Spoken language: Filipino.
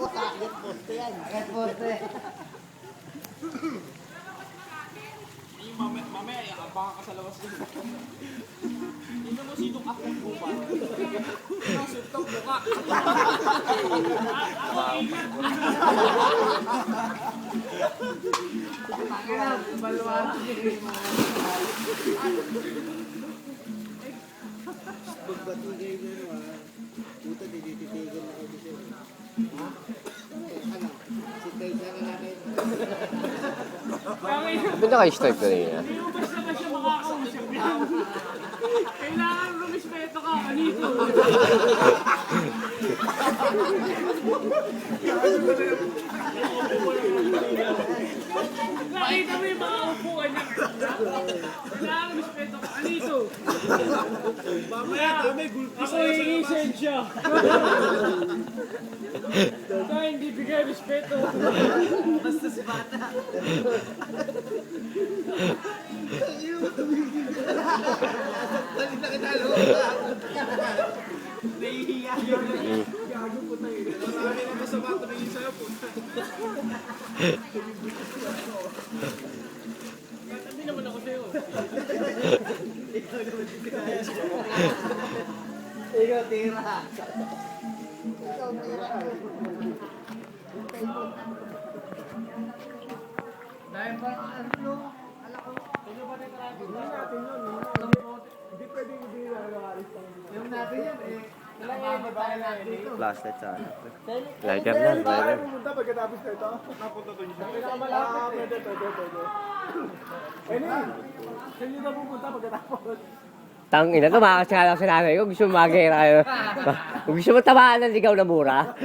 Red poste yan. Red poste. Mamaya, baka ka sa labas din. Hindi mo sinong akong bupa. Suntok buka. Ako ingat. Tangina, baluan. Pagbatigay na naman, puta, tinititigan na ako siya. Ano? Si Kaysa na natin. Ba't naka-stripe ka rin yan? Hindi mo basta na siya makakausap yan. Kailangan rumispeto ka, kanito. Nakita mo yung mga upuan niya. Kailangan rumispeto ka, kanito. Mamaya, ako hihingi siya. Kaya hindi bigay respeto. Basta si Bata. Balik na kita, lo. Nahihiya. Gago po tayo. Marami na masama tumingin sa'yo po. Katabi naman ako sa'yo. Ikaw tira. Dahil pa ano? Hindi pwedeng hindi nagagalit tayo. Yung natin yan eh. Nalangyayin tayo natin dito. Flashlight sa ano. Lighter na, lighter. Pumunta pagkatapos na ito? Napunta doon siya. Pinamalapit eh. Pwede. Ano yun? Saan nyo na pupunta pagkatapos? Tang ina, tumakas nga lang sa nanay ko. Gusto mo magera kayo. Gusto mo tamaan ng ligaw na mura.